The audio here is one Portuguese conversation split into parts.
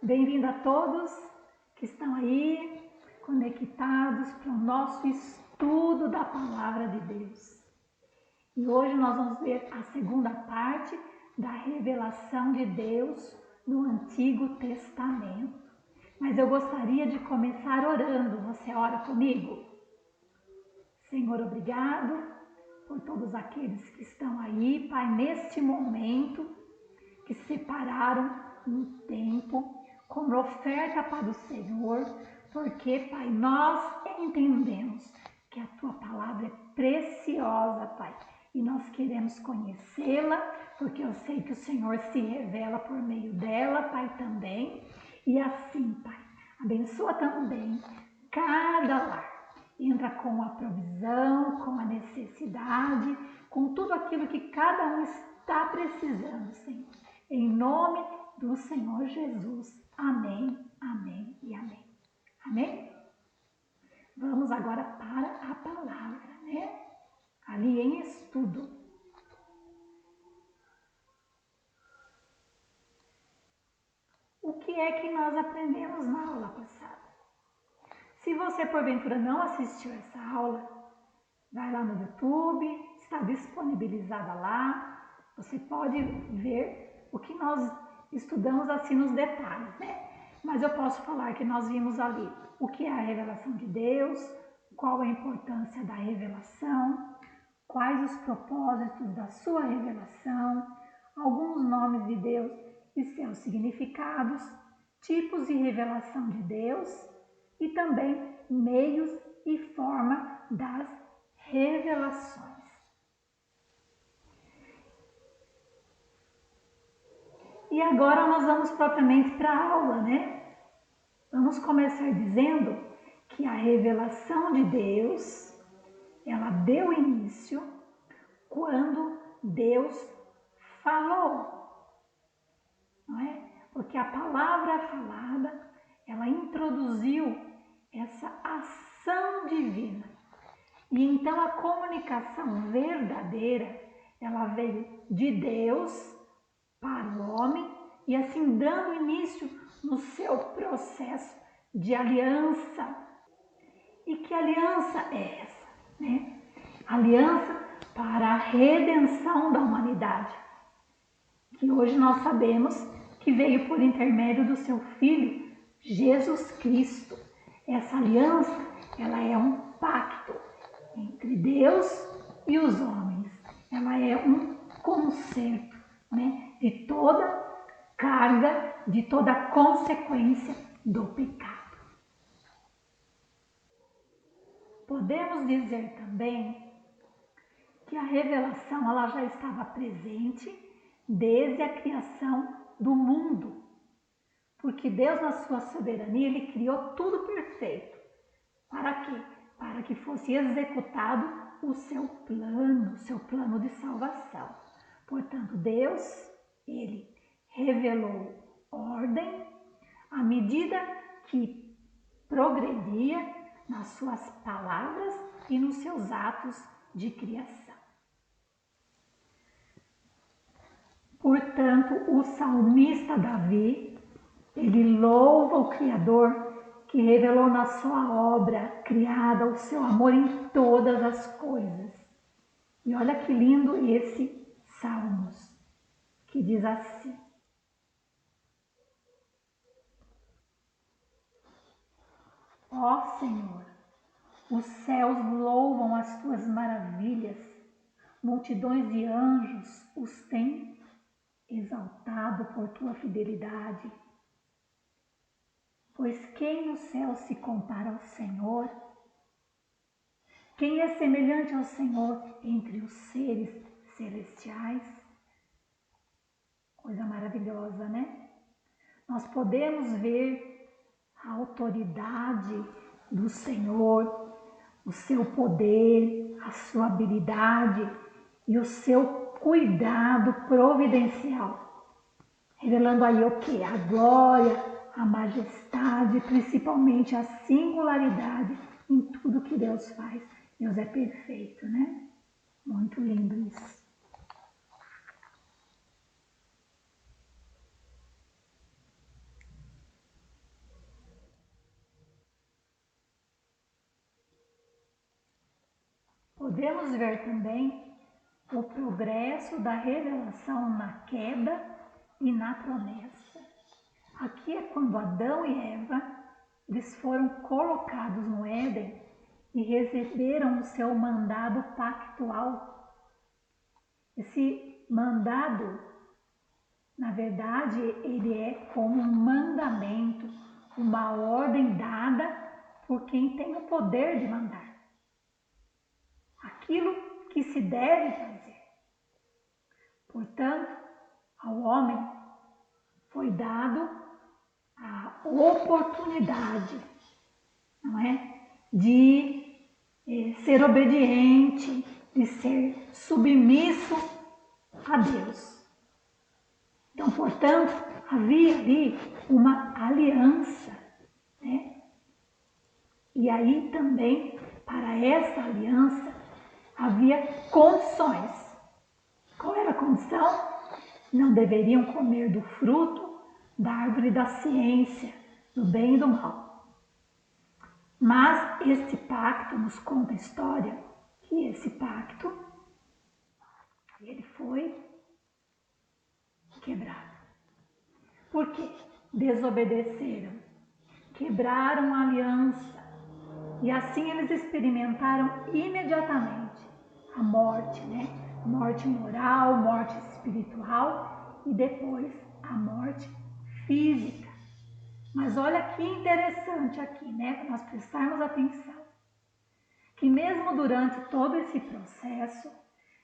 Bem-vindo a todos que estão aí conectados para o nosso estudo da Palavra de Deus. E hoje nós vamos ver a segunda parte da revelação de Deus no Antigo Testamento. Mas eu gostaria de começar orando. Você ora comigo? Senhor, obrigado por todos aqueles que estão aí, Pai, neste momento, que separaram um tempo como oferta para o Senhor, porque, Pai, nós entendemos que a Tua palavra é preciosa, Pai, e nós queremos conhecê-la, porque eu sei que o Senhor se revela por meio dela, Pai, também, e assim, Pai, abençoa também cada lar. Entra com a provisão, com a necessidade, com tudo aquilo que cada um está precisando, Senhor. Em nome do Senhor Jesus. Amém, amém e amém. Amém? Vamos agora para a palavra, né? Ali em estudo. O que é que nós aprendemos na aula passada? Se você porventura não assistiu essa aula, vai lá no YouTube, está disponibilizada lá. Você pode ver o que nós estudamos assim nos detalhes, né? Mas eu posso falar que nós vimos ali o que é a revelação de Deus, qual a importância da revelação, quais os propósitos da sua revelação, alguns nomes de Deus e seus significados, tipos de revelação de Deus e também meios e forma das revelações. E agora nós vamos propriamente para a aula, né? Vamos começar dizendo que a revelação de Deus, ela deu início quando Deus falou, não é? Porque a palavra falada, ela introduziu essa ação divina. E então a comunicação verdadeira, ela veio de Deus para o homem e assim dando início no seu processo de aliança. E que aliança é essa, né? Aliança para a redenção da humanidade, que hoje nós sabemos que veio por intermédio do seu Filho, Jesus Cristo. Essa aliança, ela é um pacto entre Deus e os homens. Ela é um conserto, né, de toda carga, de toda consequência do pecado. Podemos dizer também que a revelação ela já estava presente desde a criação do mundo, porque Deus, na sua soberania, Ele criou tudo perfeito. Para quê? Para que fosse executado o seu plano de salvação. Portanto, Deus, Ele revelou ordem à medida que progredia nas suas palavras e nos seus atos de criação. Portanto, o salmista Davi, ele louva o Criador que revelou na sua obra criada o seu amor em todas as coisas. E olha que lindo esse Salmos, que diz assim: Ó Senhor, os céus louvam as tuas maravilhas, multidões de anjos os têm exaltado por tua fidelidade. Pois quem no céu se compara ao Senhor? Quem é semelhante ao Senhor entre os seres celestiais? Coisa maravilhosa, né? Nós podemos ver a autoridade do Senhor, o seu poder, a sua habilidade e o seu cuidado providencial, revelando aí o que? A glória, a majestade, principalmente a singularidade em tudo que Deus faz. Deus é perfeito, né? Muito lindo isso. podemos ver também o progresso da revelação na queda e na promessa. Aqui é quando Adão e Eva, eles foram colocados no Éden e receberam o seu mandado pactual. Esse mandado, na verdade, ele é como um mandamento, uma ordem dada por quem tem o poder de mandar. Aquilo que se deve fazer. Portanto, ao homem foi dado a oportunidade, não é? De ser obediente, de ser submisso a Deus. Então, portanto, havia ali uma aliança, né? E aí também, para essa aliança, havia condições. Qual era a condição? Não deveriam comer do fruto da árvore da ciência, do bem e do mal. Mas este pacto nos conta a história que esse pacto ele foi quebrado. Por quê? Desobedeceram, quebraram a aliança e assim eles experimentaram imediatamente a morte, né? Morte moral, morte espiritual e depois a morte física. Mas olha que interessante aqui, né? Para nós prestarmos atenção. Que mesmo durante todo esse processo,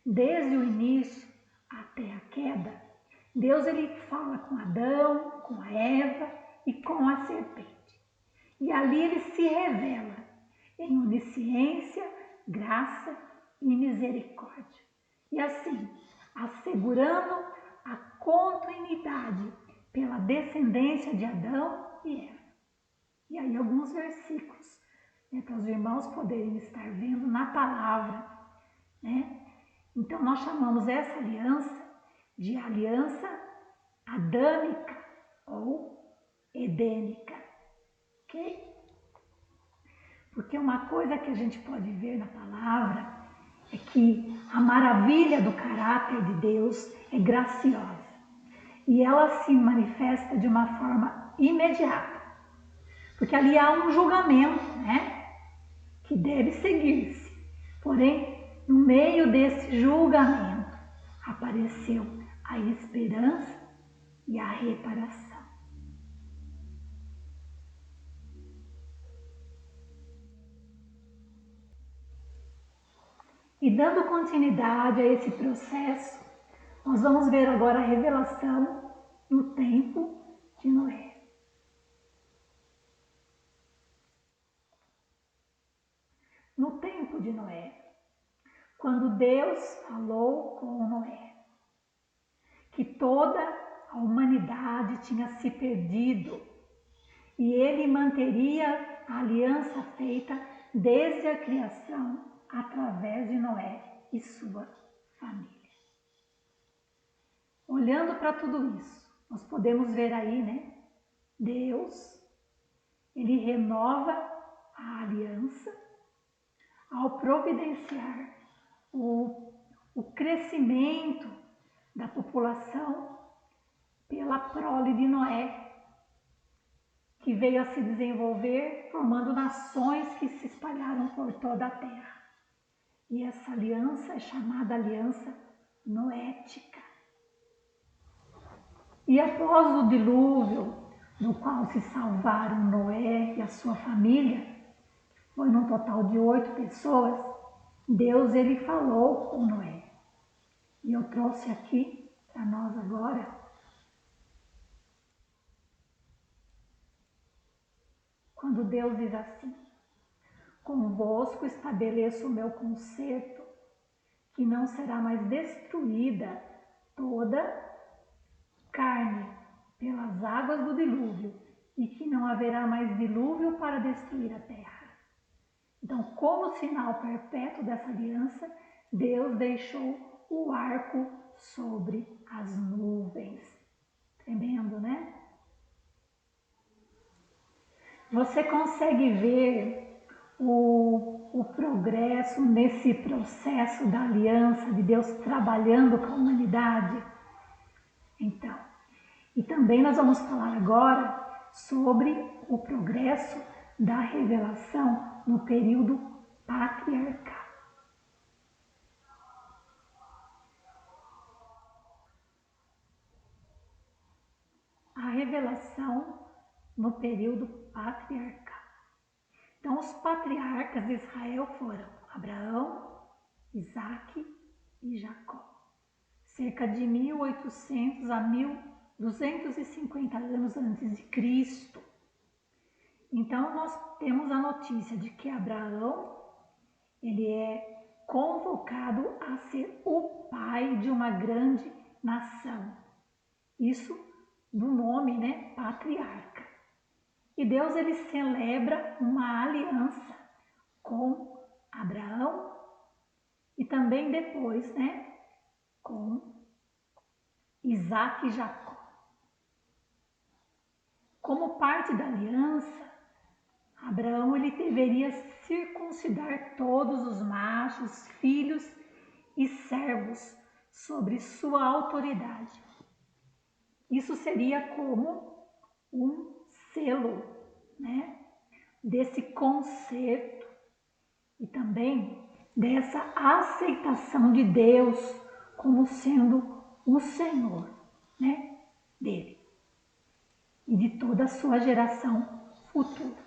desde o início até a queda, Deus ele fala com Adão, com a Eva e com a serpente. E ali ele se revela em onisciência, graça e misericórdia. E assim, assegurando a continuidade pela descendência de Adão e Eva. E aí alguns versículos, né, para os irmãos poderem estar vendo na palavra, né? Então nós chamamos essa aliança de aliança adâmica ou edênica, ok? Porque uma coisa que a gente pode ver na palavra é que a maravilha do caráter de Deus é graciosa e ela se manifesta de uma forma imediata. Porque ali há um julgamento, né, que deve seguir-se. Porém, no meio desse julgamento, apareceu a esperança e a reparação. E dando continuidade a esse processo, nós vamos ver agora a revelação no tempo de Noé. No tempo de Noé, quando Deus falou com Noé, que toda a humanidade tinha se perdido e ele manteria a aliança feita desde a criação através de Noé e sua família. Olhando para tudo isso, nós podemos ver aí, né? Deus, ele renova a aliança ao providenciar o crescimento da população pela prole de Noé, que veio a se desenvolver formando nações que se espalharam por toda a terra. E essa aliança é chamada aliança noética. E após o dilúvio, no qual se salvaram Noé e a sua família, foi num total de 8 pessoas, Deus ele falou com Noé. E eu trouxe aqui para nós agora quando Deus diz assim: convosco estabeleço o meu concerto, que não será mais destruída toda carne pelas águas do dilúvio, e que não haverá mais dilúvio para destruir a terra. Então, como sinal perpétuo dessa aliança, Deus deixou o arco sobre as nuvens. Tremendo, né? Você consegue ver o progresso nesse processo da aliança de Deus trabalhando com a humanidade? Então, e também nós vamos falar agora sobre o progresso da revelação no período patriarcal. A revelação no período patriarcal. Então, os patriarcas de Israel foram Abraão, Isaque e Jacó. Cerca de 1800 a 1250 anos antes de Cristo. Então, nós temos a notícia de que Abraão, ele é convocado a ser o pai de uma grande nação. Isso do nome, né, patriarca. E Deus, ele celebra uma aliança com Abraão e também depois, né, com Isaque e Jacó. Como parte da aliança, Abraão, ele deveria circuncidar todos os machos, filhos e servos sobre sua autoridade. Isso seria como um selo, né, desse conserto e também dessa aceitação de Deus como sendo o Senhor, né, dele e de toda a sua geração futura.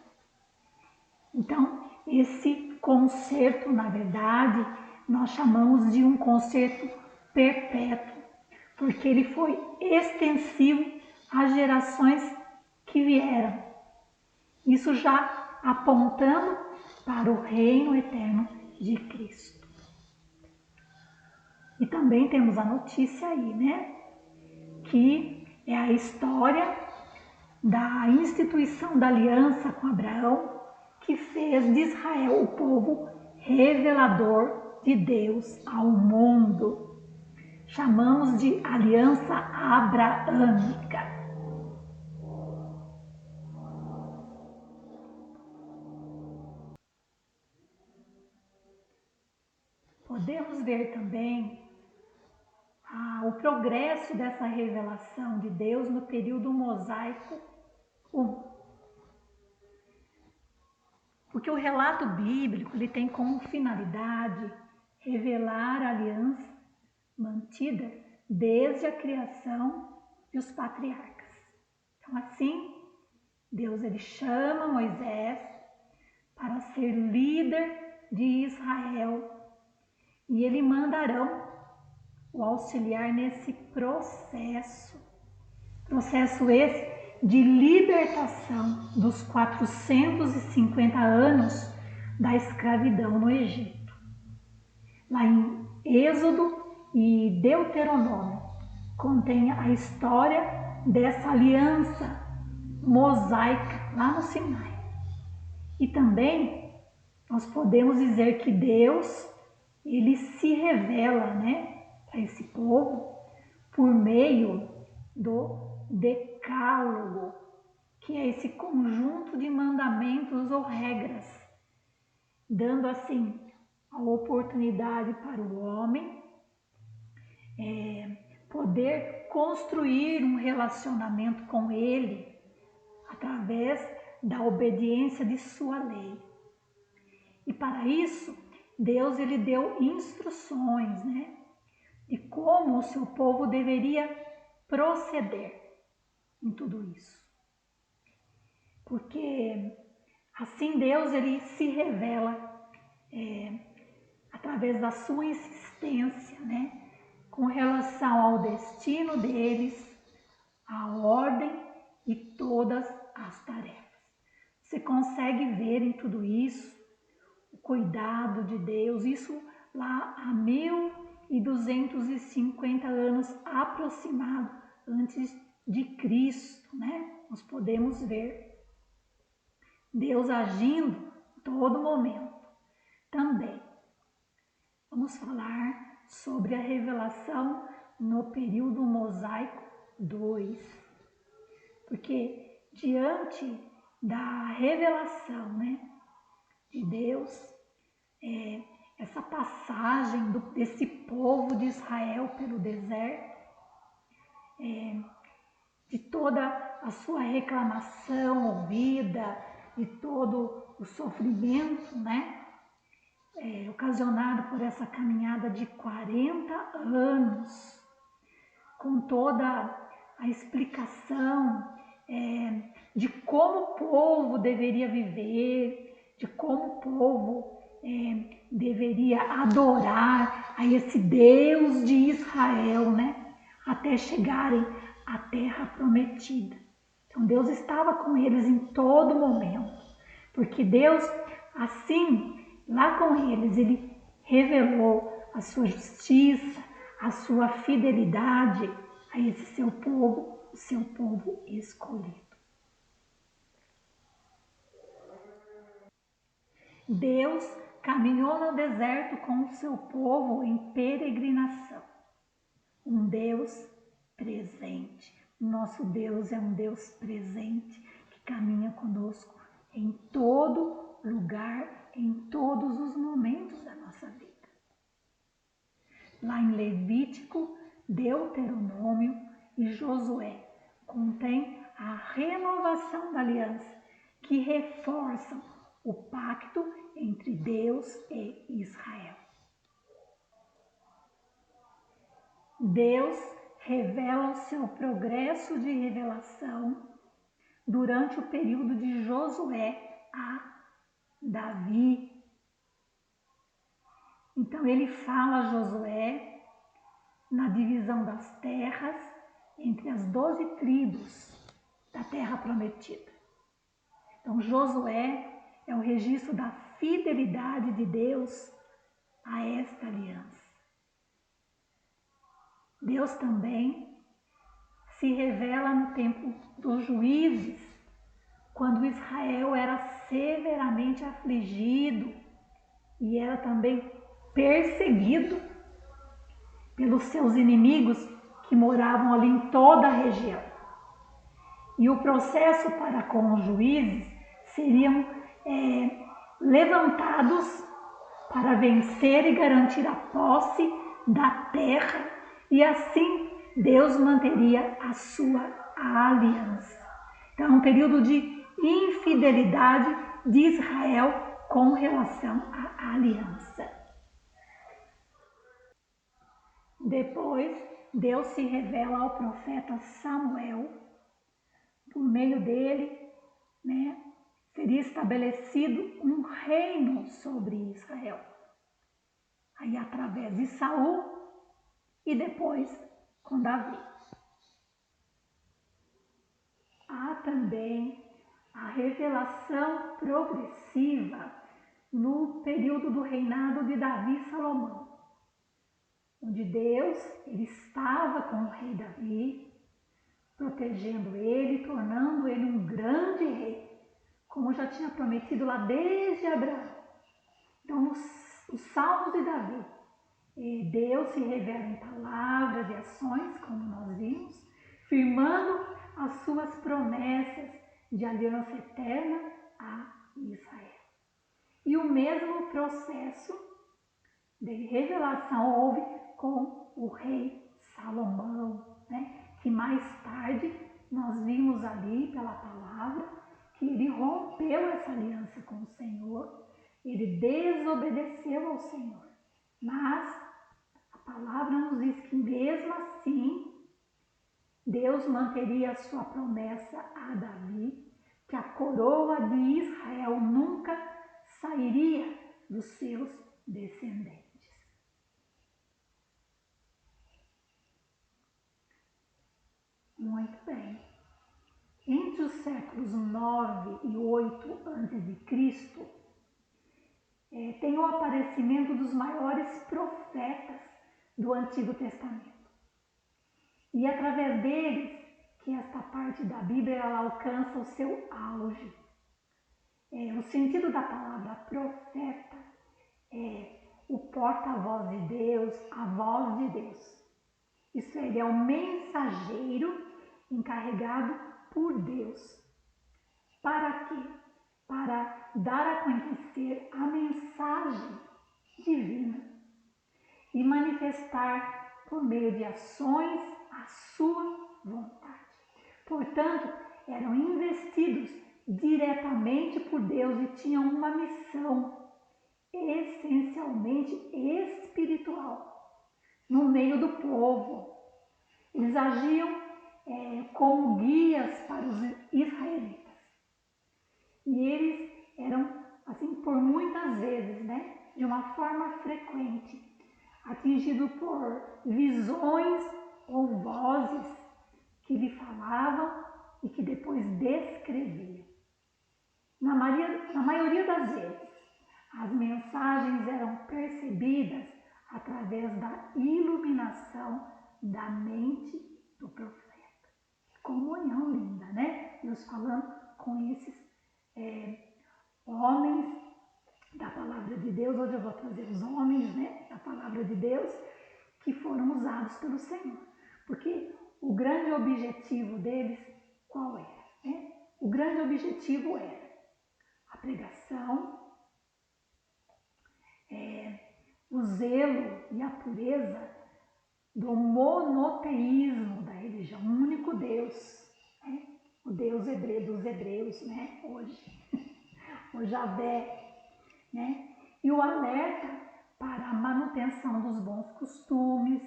Então, esse conserto, na verdade, nós chamamos de um conserto perpétuo, porque ele foi extensivo às gerações que vieram. Isso já apontando para o reino eterno de Cristo. E também temos a notícia aí, né? Que é a história da instituição da aliança com Abraão, que fez de Israel o povo revelador de Deus ao mundo. Chamamos de aliança abraâmica. Podemos ver também o progresso dessa revelação de Deus no período mosaico 1. Porque o relato bíblico ele tem como finalidade revelar a aliança mantida desde a criação dos patriarcas. Então, assim, Deus ele chama Moisés para ser líder de Israel e ele manda Arão o auxiliar nesse processo esse de libertação dos 450 anos da escravidão no Egito. Lá em Êxodo e Deuteronômio contém a história dessa aliança mosaica lá no Sinai. E também nós podemos dizer que Deus ele se revela, né, para esse povo por meio do Decálogo, que é esse conjunto de mandamentos ou regras, dando assim a oportunidade para o homem poder construir um relacionamento com ele através da obediência de sua lei. E para isso, Deus ele deu instruções, né, de como o seu povo deveria proceder em tudo isso. Porque assim Deus ele se revela através da sua insistência, né, com relação ao destino deles, à ordem e todas as tarefas. Você consegue ver em tudo isso o cuidado de Deus, isso lá há 1250 anos aproximado antes de Cristo, né? Nós podemos ver Deus agindo em todo momento. Também vamos falar sobre a revelação no período mosaico 2, porque diante da revelação, né, de Deus, essa passagem desse povo de Israel pelo deserto, de toda a sua reclamação ouvida, de todo o sofrimento, né? Ocasionado por essa caminhada de 40 anos, com toda a explicação de como o povo deveria viver, de como o povo deveria adorar a esse Deus de Israel, né? Até chegarem à terra prometida. Então Deus estava com eles em todo momento, porque Deus, assim, lá com eles, Ele revelou a sua justiça, a sua fidelidade a esse seu povo, o seu povo escolhido. Deus caminhou no deserto com o seu povo em peregrinação. Um Deus presente. Nosso Deus é um Deus presente que caminha conosco em todo lugar, em todos os momentos da nossa vida. Lá em Levítico, Deuteronômio e Josué contém a renovação da aliança, que reforçam o pacto entre Deus e Israel. Deus revela o seu progresso de revelação durante o período de Josué a Davi. Então ele fala a Josué na divisão das terras entre as 12 tribos da terra prometida. Então Josué é o registro da fidelidade de Deus a esta aliança. Deus também se revela no tempo dos juízes, quando Israel era severamente afligido e era também perseguido pelos seus inimigos que moravam ali em toda a região. E o processo para com os juízes seriam levantados para vencer e garantir a posse da terra, e assim Deus manteria a sua aliança. Então é um período de infidelidade de Israel com relação à aliança. Depois, Deus se revela ao profeta Samuel. Por meio dele, né, seria estabelecido um reino sobre Israel. Aí através de Saul e depois com Davi. Há também a revelação progressiva no período do reinado de Davi e Salomão, onde Deus ele estava com o rei Davi, protegendo ele, tornando ele um grande rei, como já tinha prometido lá desde Abraão. Então, os salmos de Davi, Deus se revela em palavras e ações, como nós vimos, firmando as suas promessas de aliança eterna a Israel. E o mesmo processo de revelação houve com o rei Salomão, né? Que mais tarde nós vimos ali pela palavra que ele rompeu essa aliança com o Senhor, ele desobedeceu ao Senhor. Mas a palavra nos diz que mesmo assim Deus manteria a sua promessa a Davi, que a coroa de Israel nunca sairia dos seus descendentes. Muito bem. Entre os séculos 9 e 8 a.C., tem o aparecimento dos maiores profetas do Antigo Testamento. E através deles, que esta parte da Bíblia ela alcança o seu auge. O sentido da palavra profeta é o porta-voz de Deus, a voz de Deus. Isso ele é o mensageiro encarregado por Deus. Para quê? para dar a conhecer a mensagem divina e manifestar por meio de ações a sua vontade. Portanto, eram investidos diretamente por Deus e tinham uma missão essencialmente espiritual no meio do povo. Eles agiam como guias para os israelitas. E eles eram, assim, por muitas vezes, de uma forma frequente, atingidos por visões ou vozes que lhe falavam e que depois descreviam. Na maioria das vezes, as mensagens eram percebidas através da iluminação da mente do profeta. Comunhão linda, Deus falando com esses homens da palavra de Deus. Hoje eu vou trazer os homens, da palavra de Deus, que foram usados pelo Senhor. Porque o grande objetivo deles, qual era? O grande objetivo era a pregação, o zelo e a pureza do monoteísmo da religião, um único Deus, o Deus dos hebreus, hoje, o Javé, e o alerta para a manutenção dos bons costumes,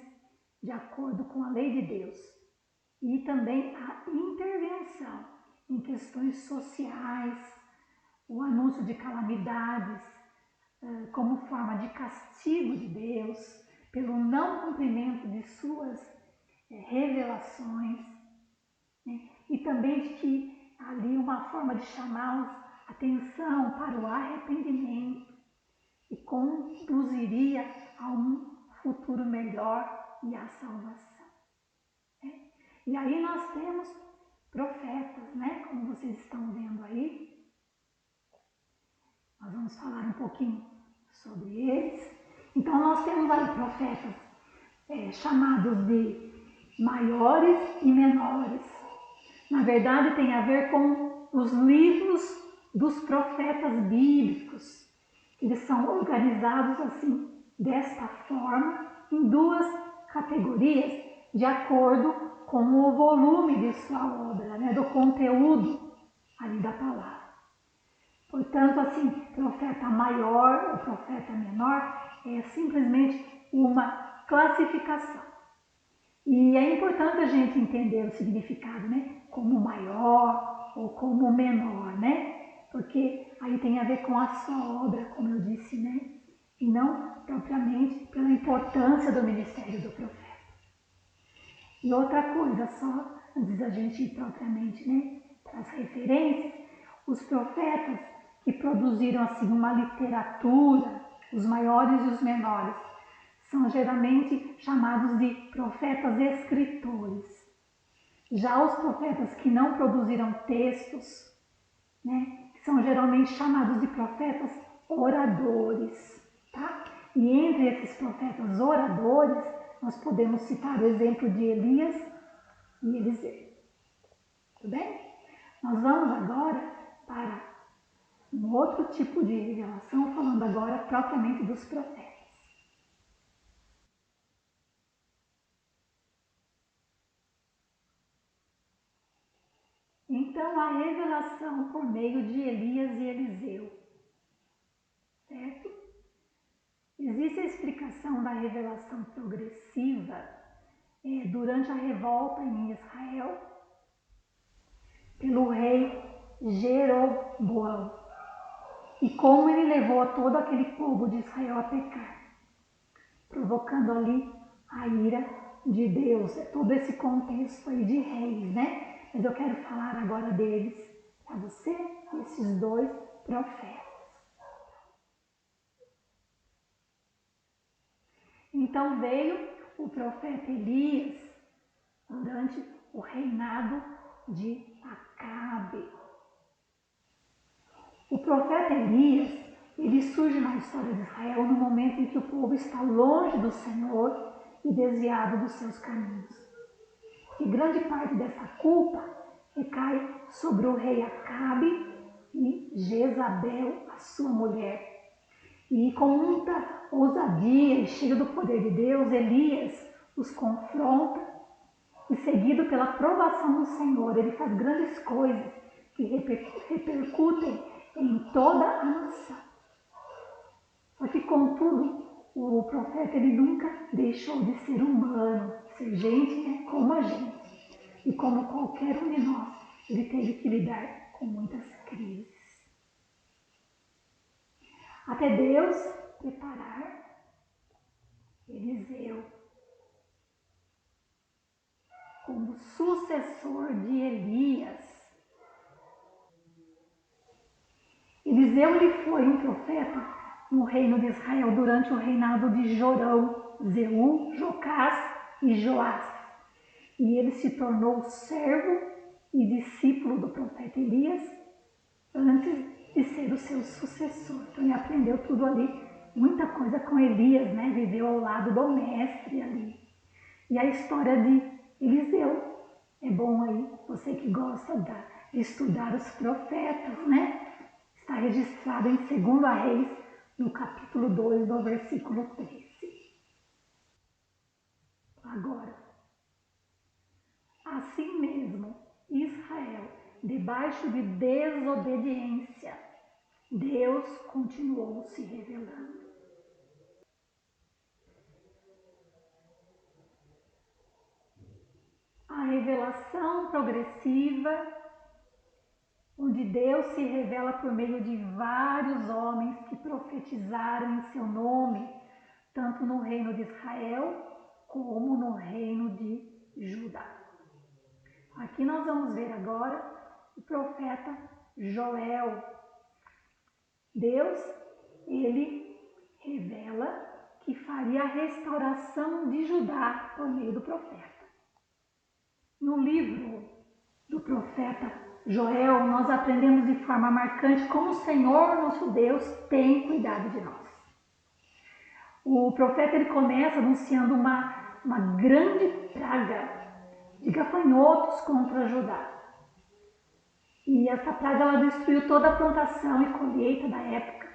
de acordo com a lei de Deus, e também a intervenção em questões sociais, o anúncio de calamidades, como forma de castigo de Deus, pelo não cumprimento de suas revelações, e também de que ali uma forma de chamá-los atenção para o arrependimento e conduziria a um futuro melhor e a salvação. E aí nós temos profetas, como vocês estão vendo aí. Nós vamos falar um pouquinho sobre eles. Então nós temos aí profetas chamados de maiores e menores. Na verdade tem a ver com os livros dos profetas bíblicos. Eles são organizados assim, desta forma, em duas categorias, de acordo com o volume de sua obra, do conteúdo ali da palavra. Portanto, assim, profeta maior ou profeta menor é simplesmente uma classificação. E é importante a gente entender o significado, como maior ou como menor, porque aí tem a ver com a sua obra, como eu disse, e não propriamente pela importância do ministério do profeta. E outra coisa só, antes da gente ir propriamente, para as referências, os profetas que produziram assim uma literatura, os maiores e os menores, são geralmente chamados de profetas escritores. Já os profetas que não produziram textos, são geralmente chamados de profetas oradores, tá? E entre esses profetas oradores, nós podemos citar o exemplo de Elias e Eliseu. Tudo bem? Nós vamos agora para um outro tipo de revelação, falando agora propriamente dos profetas. Então, a revelação por meio de Elias e Eliseu, certo? Existe a explicação da revelação progressiva durante a revolta em Israel pelo rei Jeroboão e como ele levou todo aquele povo de Israel a pecar, provocando ali a ira de Deus. É todo esse contexto aí de reis, Mas eu quero falar agora deles para você, esses dois profetas. Então veio o profeta Elias durante o reinado de Acabe. O profeta Elias, ele surge na história de Israel no momento em que o povo está longe do Senhor e desviado dos seus caminhos. E grande parte dessa culpa recai sobre o rei Acabe e Jezabel, a sua mulher. E com muita ousadia e cheio do poder de Deus, Elias os confronta e, seguido pela aprovação do Senhor, ele faz grandes coisas que repercutem em toda a nação. Só que, contudo, o profeta ele nunca deixou de ser humano, ser gente, né, como a gente. E como qualquer um de nós, ele teve que lidar com muitas crises. Até Deus preparar Eliseu como sucessor de Elias. Eliseu ele foi um profeta no reino de Israel durante o reinado de Jorão, Zeu, Jocás e Joás. E ele se tornou servo e discípulo do profeta Elias antes de ser o seu sucessor. Então ele aprendeu tudo ali, muita coisa com Elias, né? Viveu ao lado do mestre ali. E a história de Eliseu é bom aí, você que gosta de estudar os profetas, né? Está registrado em 2 Reis, no capítulo 2, do versículo 13. Agora, assim mesmo, Israel, debaixo de desobediência, Deus continuou se revelando. A revelação progressiva, onde Deus se revela por meio de vários homens que profetizaram em seu nome, tanto no reino de Israel como no reino de Judá. Aqui nós vamos ver agora o profeta Joel. Deus, ele revela que faria a restauração de Judá por meio do profeta. No livro do profeta Joel, nós aprendemos de forma marcante como o Senhor, nosso Deus, tem cuidado de nós. O profeta ele começa anunciando uma grande praga de gafanhotos contra Judá. E essa praga ela destruiu toda a plantação e colheita da época.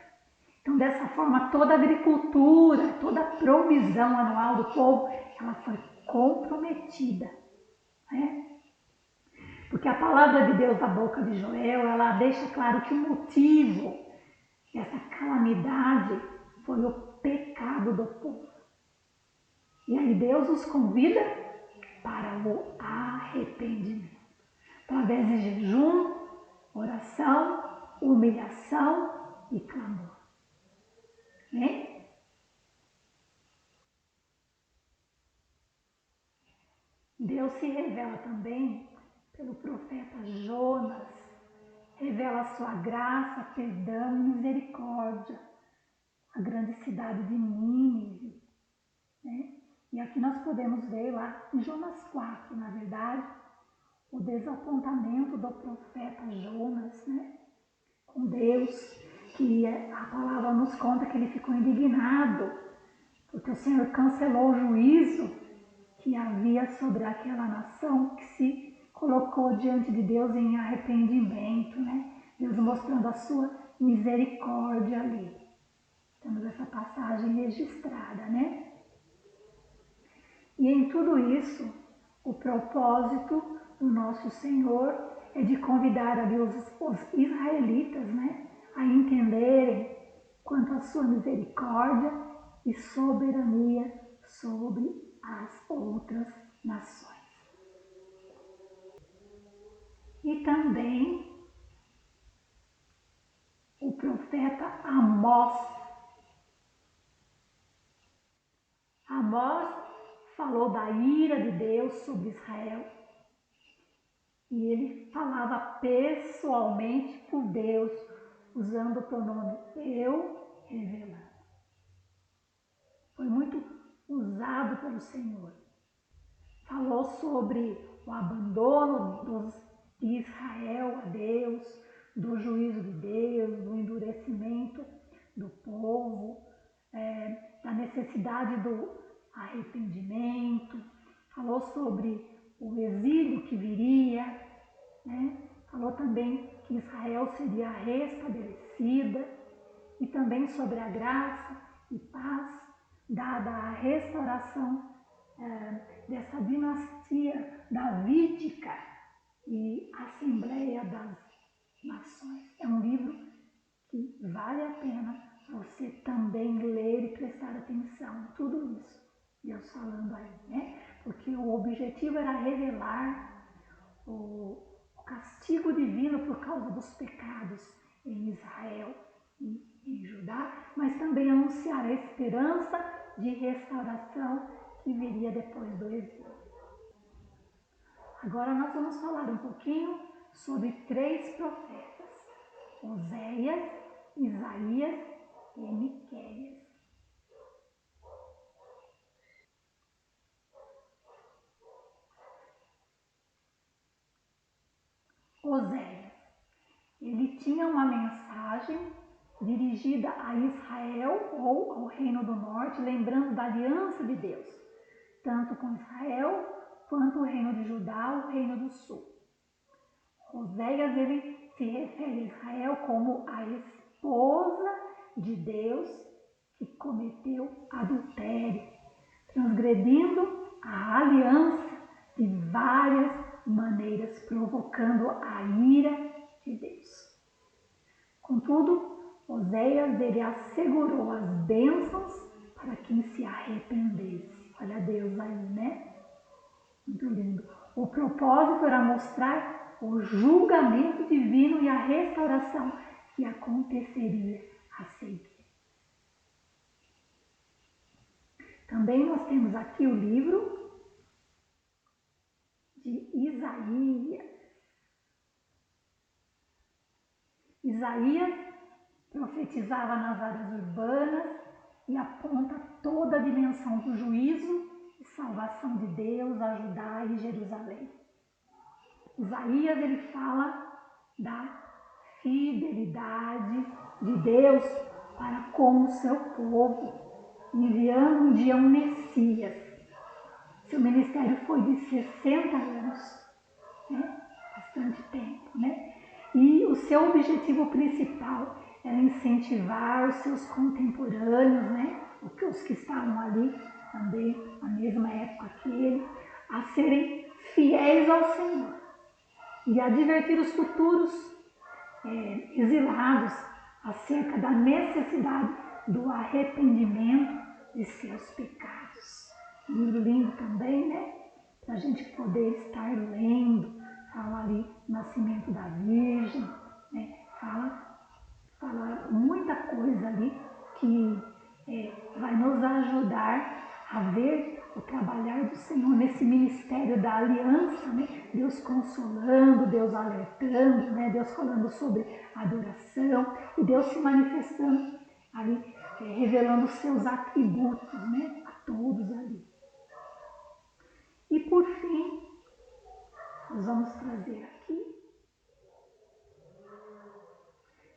Então, dessa forma, toda a agricultura, toda a provisão anual do povo, ela foi comprometida, né? Porque a palavra de Deus da boca de Joel, ela deixa claro que o motivo dessa calamidade foi o pecado do povo. E aí Deus os convida para o arrependimento. Através de jejum, oração, humilhação e clamor. Né? Deus se revela também pelo profeta Jonas, revela a sua graça, perdão e misericórdia, a grande cidade de Nínive. Né? E aqui nós podemos ver lá em Jonas 4, na verdade, o desapontamento do profeta Jonas, né? Com Deus, que a palavra nos conta que ele ficou indignado, porque o Senhor cancelou o juízo que havia sobre aquela nação que se colocou diante de Deus em arrependimento, né? Deus mostrando a sua misericórdia ali. Temos essa passagem registrada, né? E em tudo isso, o propósito do nosso Senhor é de convidar ali os israelitas, né, a entenderem quanto à sua misericórdia e soberania sobre as outras nações. E também o profeta Amós. Amós falou da ira de Deus sobre Israel. E ele falava pessoalmente por Deus, usando o pronome eu revelando. Foi muito usado pelo Senhor. Falou sobre o abandono de Israel a Deus, do juízo de Deus, do endurecimento do povo, da necessidade do arrependimento. Falou sobre o exílio que viria, né? Falou também que Israel seria restabelecida e também sobre a graça e paz dada à restauração dessa dinastia davídica e Assembleia das Nações. É um livro que vale a pena você também ler e prestar atenção. Tudo isso, Deus falando aí, né? Porque o objetivo era revelar o castigo divino por causa dos pecados em Israel e em Judá, mas também anunciar a esperança de restauração que viria depois do exílio. Agora nós vamos falar um pouquinho sobre 3 profetas: Oséias, Isaías e Miqueias. Oséias, ele tinha uma mensagem dirigida a Israel ou ao Reino do Norte, lembrando da aliança de Deus, tanto com Israel quanto o Reino de Judá, o Reino do Sul. Oséias, ele se refere a Israel como a esposa de Deus que cometeu adultério, transgredindo a aliança de várias maneiras, provocando a ira de Deus. Contudo, Oséias, ele assegurou as bênçãos para quem se arrependesse. Olha Deus aí, né? Muito lindo. O propósito era mostrar o julgamento divino e a restauração que aconteceria a seguir. Também nós temos aqui o livro de Isaías. Isaías profetizava nas áreas urbanas e aponta toda a dimensão do juízo e salvação de Deus a Judá e Jerusalém. Isaías, ele fala da fidelidade de Deus para com o seu povo, enviando um dia um Messias. Seu ministério foi de 60 anos, né? Bastante tempo, né? E o seu objetivo principal era incentivar os seus contemporâneos, né? Os que estavam ali também na mesma época que ele, a serem fiéis ao Senhor e advertir os futuros exilados acerca da necessidade do arrependimento de seus pecados. Um livro lindo também, né? Para a gente poder estar lendo. Fala ali o nascimento da Virgem, né? Fala muita coisa ali que vai nos ajudar a ver o trabalhar do Senhor nesse ministério da aliança, né? Deus consolando, Deus alertando, né? Deus falando sobre adoração e Deus se manifestando ali, revelando os seus atributos, né? A todos ali. E por fim, nós vamos trazer aqui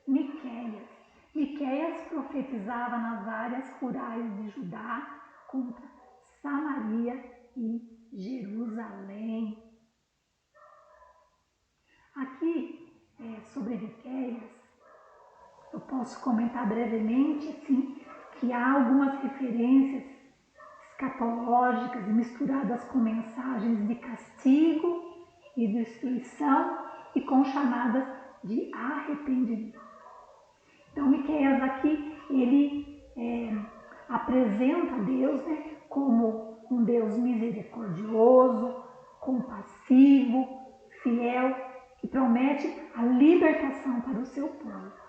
Miqueias. Miqueias profetizava nas áreas rurais de Judá contra Samaria e Jerusalém. Aqui, sobre Miqueias, eu posso comentar brevemente, assim, que há algumas referências escatológicas misturadas com mensagens de castigo e destruição e com chamadas de arrependimento. Então, Miqueias aqui, ele apresenta Deus, né, como um Deus misericordioso, compassivo, fiel, que promete a libertação para o seu povo.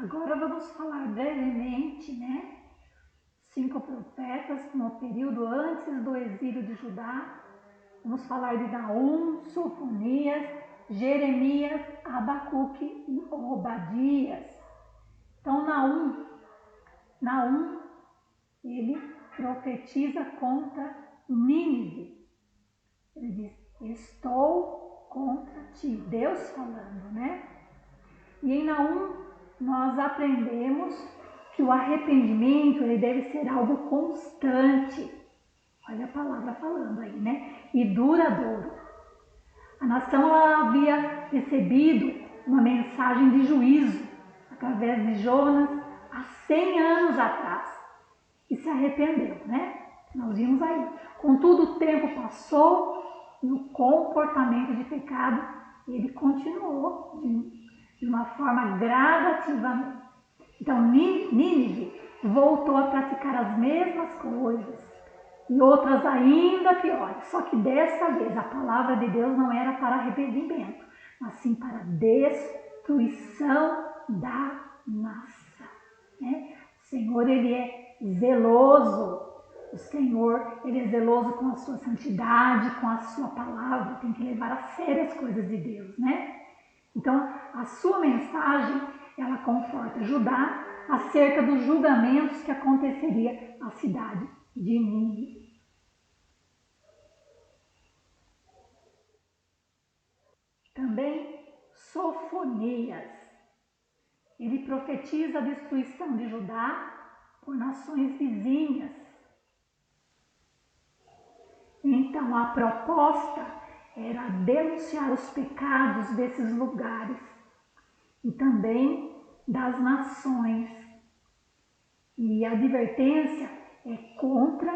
Agora vamos falar brevemente, né? 5 profetas no período antes do exílio de Judá. Vamos falar de Naum, Sofonias, Jeremias, Abacuque e Obadias. Então Naum, ele profetiza contra Nínive. Ele diz, estou contra ti. Deus falando, né? E em Naum nós aprendemos que o arrependimento ele deve ser algo constante. Olha a palavra falando aí, né? E duradouro. A nação ela havia recebido uma mensagem de juízo através de Jonas há 100 anos atrás e se arrependeu, né? Nós vimos aí. Contudo, o tempo passou e o comportamento de pecado ele continuou de uma forma gradativamente. Então, Nínive voltou a praticar as mesmas coisas e outras ainda piores. Só que dessa vez a palavra de Deus não era para arrependimento, mas sim para destruição da nação. Né? O Senhor, ele é zeloso. O Senhor, ele é zeloso com a sua santidade, com a sua palavra. Tem que levar a sério as coisas de Deus, né? Então, a sua mensagem, ela conforta Judá acerca dos julgamentos que aconteceria à cidade de Nínive. Também Sofonias, ele profetiza a destruição de Judá por nações vizinhas. Então, a proposta era denunciar os pecados desses lugares e também das nações. E a advertência é contra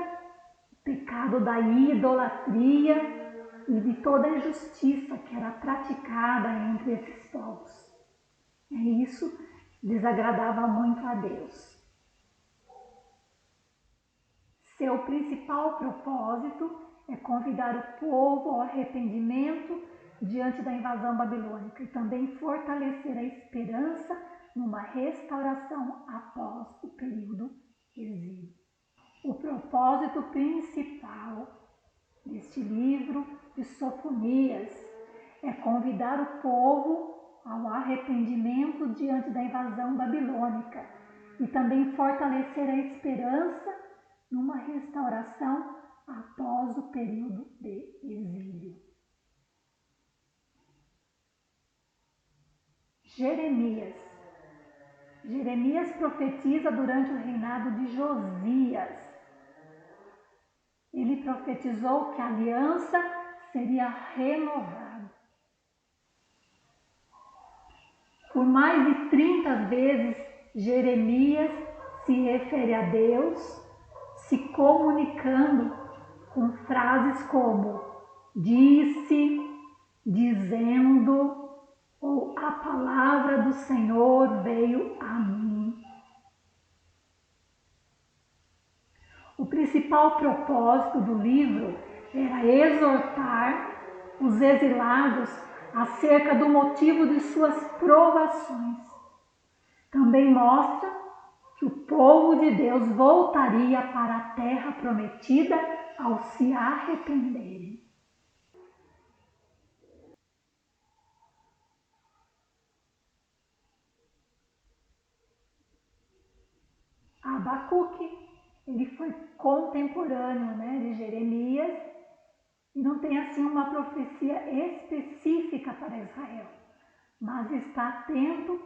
o pecado da idolatria e de toda a injustiça que era praticada entre esses povos. E isso desagradava muito a Deus. Seu principal propósito é convidar o povo ao arrependimento diante da invasão babilônica e também fortalecer a esperança numa restauração após o período exílio. O propósito principal deste livro de Sofonias é convidar o povo ao arrependimento diante da invasão babilônica e também fortalecer a esperança numa restauração após o período de exílio. Jeremias profetiza durante o reinado de Josias. Ele profetizou que a aliança seria renovada. Por mais de 30 vezes, Jeremias se refere a Deus, se comunicando com frases como disse, dizendo, ou a palavra do Senhor veio a mim. O principal propósito do livro era exortar os exilados acerca do motivo de suas provações. Também mostra que o povo de Deus voltaria para a terra prometida ao se arrependerem. Abacuque, ele foi contemporâneo, de Jeremias e não tem assim uma profecia específica para Israel, mas está atento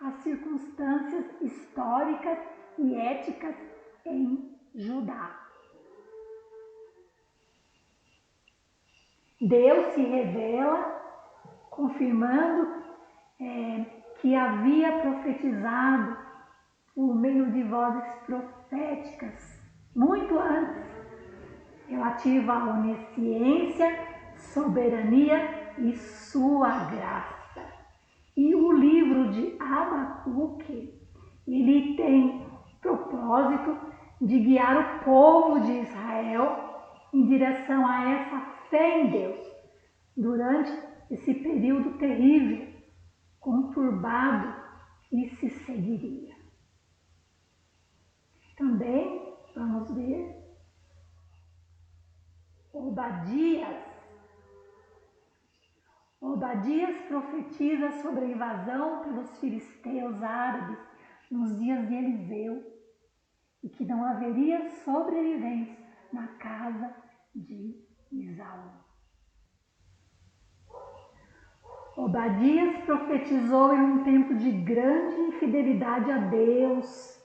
às circunstâncias históricas e éticas em Judá. Deus se revela confirmando que havia profetizado por meio de vozes proféticas muito antes, relativa à onisciência, soberania e sua graça. E o livro de Abacuque, ele tem propósito de guiar o povo de Israel em direção a essa fé em Deus durante esse período terrível, conturbado que se seguiria. Também vamos ver Obadias profetiza sobre a invasão pelos filisteus árabes nos dias de Eliseu e que não haveria sobreviventes na casa de Isaú. Obadias profetizou em um tempo de grande infidelidade a Deus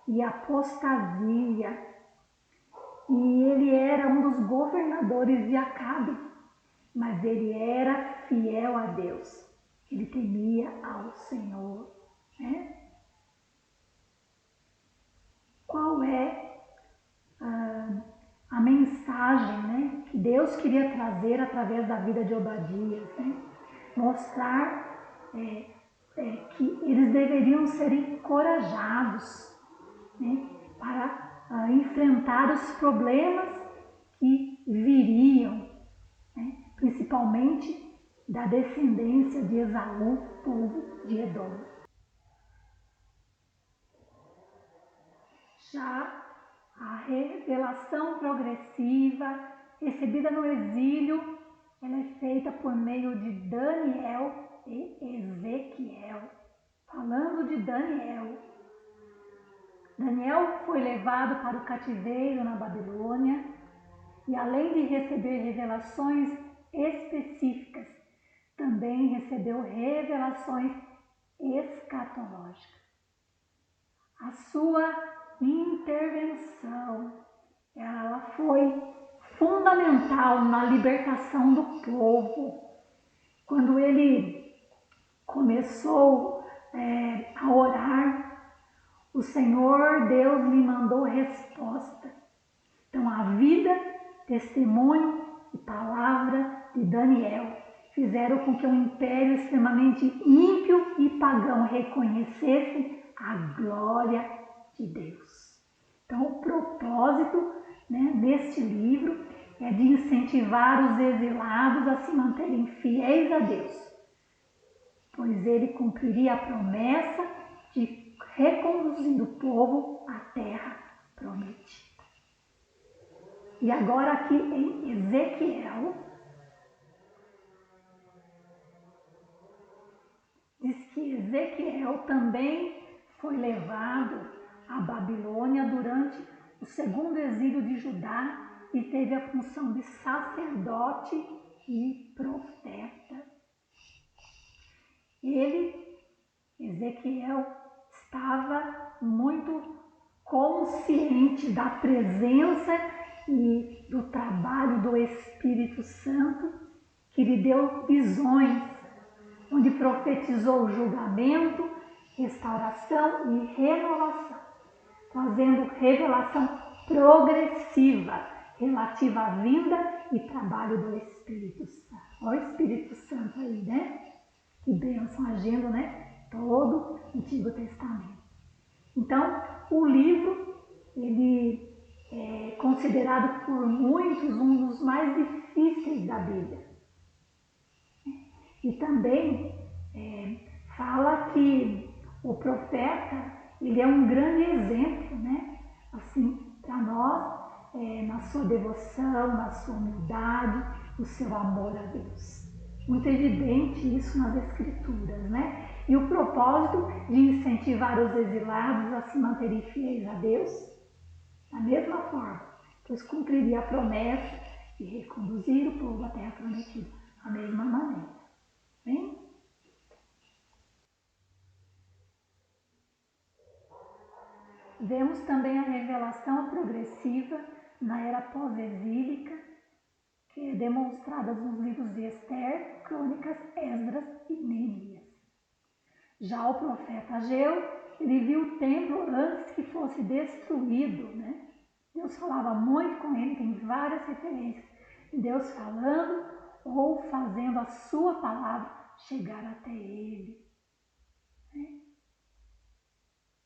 e apostasia. E ele era um dos governadores de Acabe, mas ele era fiel a Deus. Ele temia ao Senhor, né? Qual é a mensagem, né, que Deus queria trazer através da vida de Obadias, né? Mostrar que eles deveriam ser encorajados, né, para enfrentar os problemas que viriam, né, principalmente da descendência de Esaú, povo de Edom. Já a revelação progressiva recebida no exílio, ela é feita por meio de Daniel e Ezequiel. Falando de Daniel, Daniel foi levado para o cativeiro na Babilônia e, além de receber revelações específicas, também recebeu revelações escatológicas. A sua intervenção, ela foi fundamental na libertação do povo. Quando ele começou a orar, o Senhor Deus lhe mandou resposta. Então a vida, testemunho e palavra de Daniel fizeram com que um império extremamente ímpio e pagão reconhecesse a glória de Deus. Então o propósito, né, neste livro é de incentivar os exilados a se manterem fiéis a Deus, pois ele cumpriria a promessa de reconduzir o povo à terra prometida. E agora aqui em Ezequiel, diz que Ezequiel também foi levado à Babilônia durante o segundo exílio de Judá e teve a função de sacerdote e profeta. Ele, Ezequiel, estava muito consciente da presença e do trabalho do Espírito Santo, que lhe deu visões, onde profetizou julgamento, restauração e renovação, fazendo revelação progressiva relativa à vinda e trabalho do Espírito Santo. Olha o Espírito Santo aí, né? Que bênção, agindo, né? Todo o Antigo Testamento. Então, o livro, ele é considerado por muitos um dos mais difíceis da Bíblia. E também fala que o profeta, ele é um grande exemplo, né? Assim, para nós, na sua devoção, na sua humildade, no seu amor a Deus. Muito evidente isso nas Escrituras, né? E o propósito de incentivar os exilados a se manterem fiéis a Deus, da mesma forma, pois cumpriria a promessa de reconduzir o povo à terra prometida, da mesma maneira. Bem? Vemos também a revelação progressiva na era pós-exílica, que é demonstrada nos livros de Esther, Crônicas, Esdras e Neemias. Já o profeta Ageu, ele viu o templo antes que fosse destruído, né? Deus falava muito com ele, tem várias referências de Deus falando ou fazendo a sua palavra chegar até ele, né?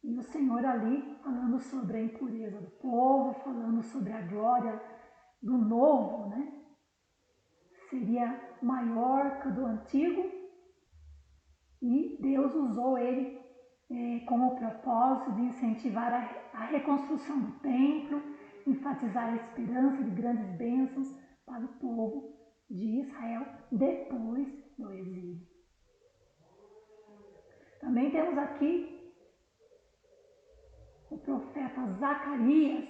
E o Senhor ali falando sobre a impureza do povo, falando sobre a glória do novo, né? Seria maior que o do antigo, e Deus usou ele com o propósito de incentivar a reconstrução do templo, enfatizar a esperança de grandes bênçãos para o povo de Israel depois do exílio. Também temos aqui o profeta Zacarias,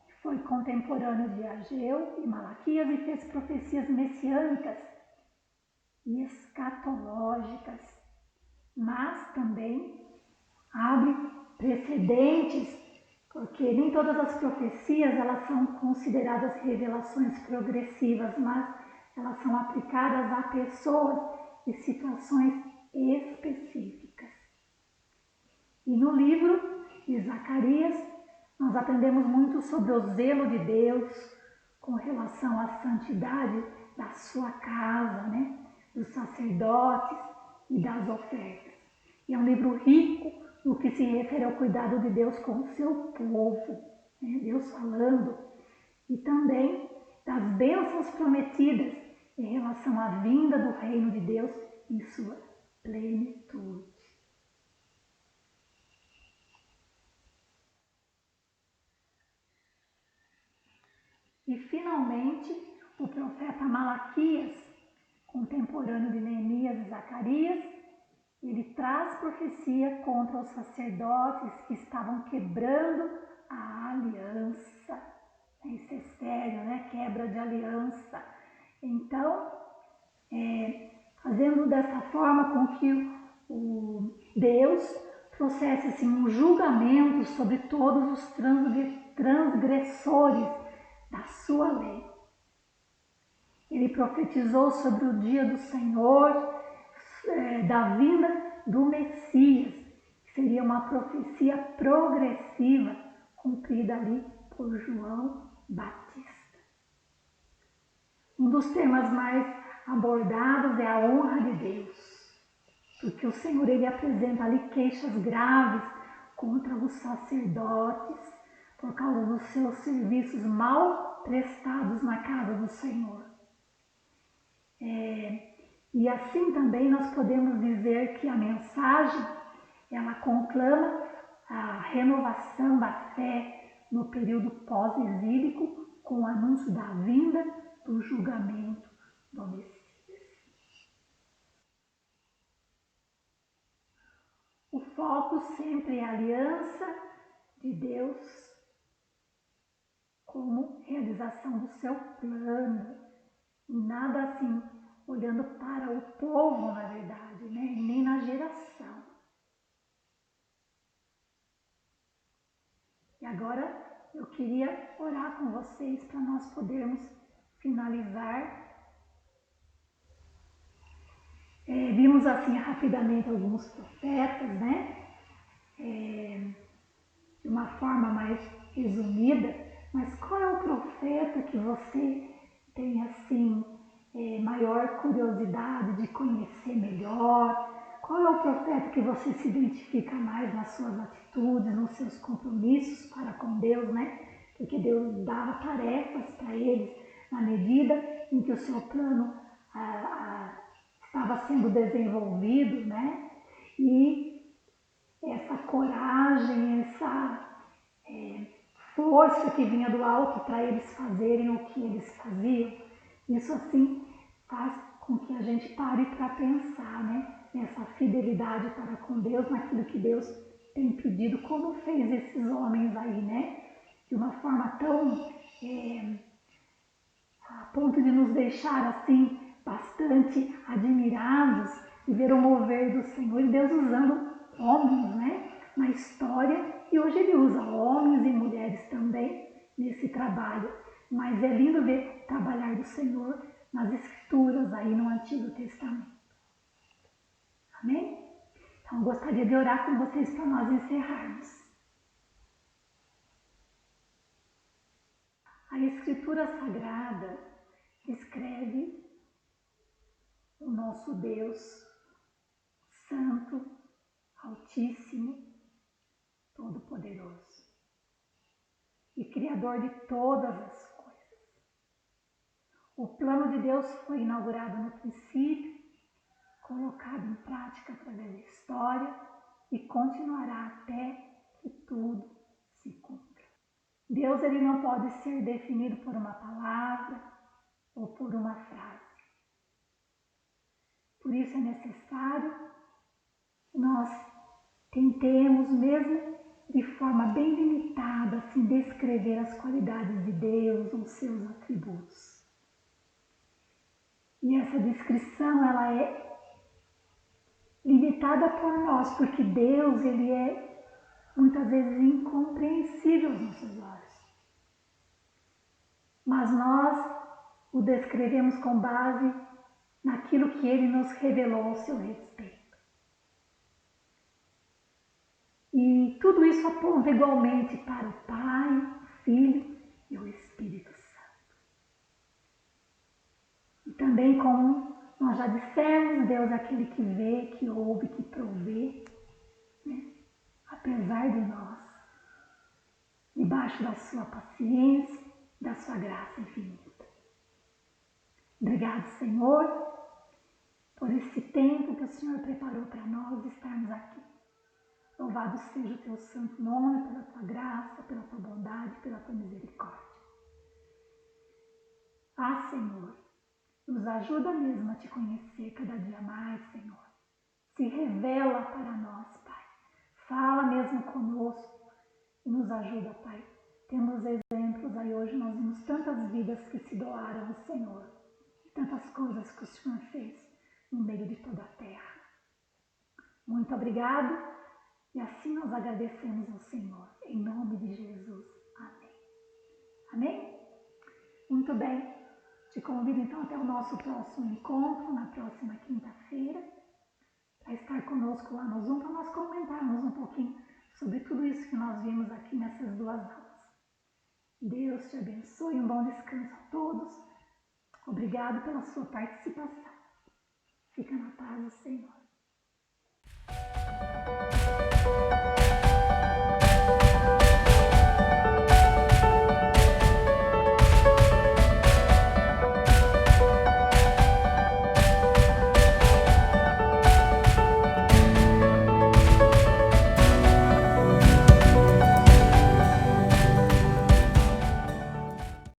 que foi contemporâneo de Ageu e Malaquias e fez profecias messiânicas e escatológicas, mas também abre precedentes, porque nem todas as profecias elas são consideradas revelações progressivas, mas elas são aplicadas a pessoas e situações específicas. E no livro de Zacarias, nós aprendemos muito sobre o zelo de Deus com relação à santidade da sua casa, né? Dos sacerdotes e das ofertas. E é um livro rico no que se refere ao cuidado de Deus com o seu povo, né? Deus falando, e também das bênçãos prometidas em relação à vinda do reino de Deus em sua plenitude. E finalmente, o profeta Malaquias, contemporâneo de Neemias e Zacarias, ele traz profecia contra os sacerdotes que estavam quebrando a aliança. Isso é sério, né? Quebra de aliança. Então, fazendo dessa forma com que o Deus trouxesse assim, um julgamento sobre todos os transgressores da sua lei. Ele profetizou sobre o dia do Senhor, da vinda do Messias, que seria uma profecia progressiva, cumprida ali por João Batista. Um dos temas mais abordados é a honra de Deus, porque o Senhor ele apresenta ali queixas graves contra os sacerdotes por causa dos seus serviços mal prestados na casa do Senhor. E assim também nós podemos dizer que a mensagem, ela conclama a renovação da fé no período pós-exílico com o anúncio da vinda do julgamento do Messias. O foco sempre é a aliança de Deus como realização do seu plano, e nada assim olhando para o povo, na verdade, né? E nem na geração. E agora eu queria orar com vocês para nós podermos finalizar. Vimos assim rapidamente alguns profetas, né? De uma forma mais resumida, mas qual é o profeta que você tem assim maior curiosidade de conhecer melhor? Qual é o profeta que você se identifica mais nas suas atitudes, nos seus compromissos para com Deus, né? Porque Deus dava tarefas para eles na medida em que o seu plano estava sendo desenvolvido, né? E essa coragem, essa força que vinha do alto para eles fazerem o que eles faziam, isso assim faz com que a gente pare para pensar, né? Nessa fidelidade para com Deus, naquilo que Deus tem pedido, como fez esses homens aí, né? De uma forma tão a ponto de nos deixar assim bastante admirados de ver o mover do Senhor e Deus usando homens, né? Na história, e hoje Ele usa homens e mulheres também nesse trabalho. Mas é lindo ver o trabalhar do Senhor nas Escrituras, aí no Antigo Testamento. Amém? Então, gostaria de orar com vocês para nós encerrarmos. A Escritura Sagrada descreve o nosso Deus Santo, Altíssimo, Todo-Poderoso e Criador de todas as coisas. O plano de Deus foi inaugurado no princípio, colocado em prática através da história e continuará até que tudo se cumpra. Deus ele não pode ser definido por uma palavra ou por uma frase. Por isso é necessário que nós tentemos, mesmo de forma bem limitada, assim, descrever as qualidades de Deus, os seus atributos. E essa descrição, ela é limitada por nós, porque Deus, ele é muitas vezes incompreensível aos nossos olhos. Mas nós o descrevemos com base naquilo que ele nos revelou ao seu respeito. E tudo isso aponta igualmente para o Pai, o Filho e o Espírito Santo. E também, como nós já dissemos, Deus é aquele que vê, que ouve, que provê, né? Apesar de nós, debaixo da sua paciência, da sua graça infinita. Obrigado, Senhor, por esse tempo que o Senhor preparou para nós estarmos aqui. Louvado seja o teu santo nome, pela tua graça, pela tua bondade, pela tua misericórdia. Ah, Senhor, nos ajuda mesmo a te conhecer cada dia mais, Senhor. Se revela para nós, Pai. Fala mesmo conosco e nos ajuda, Pai. Temos exemplos aí hoje, nós vimos tantas vidas que se doaram ao Senhor. E tantas coisas que o Senhor fez no meio de toda a terra. Muito obrigado. E assim nós agradecemos ao Senhor, em nome de Jesus. Amém. Amém? Muito bem. Te convido então até o nosso próximo encontro, na próxima quinta-feira, para estar conosco lá no Zoom, para nós comentarmos um pouquinho sobre tudo isso que nós vimos aqui nessas duas aulas. Deus te abençoe, um bom descanso a todos. Obrigado pela sua participação. Fica na paz do Senhor.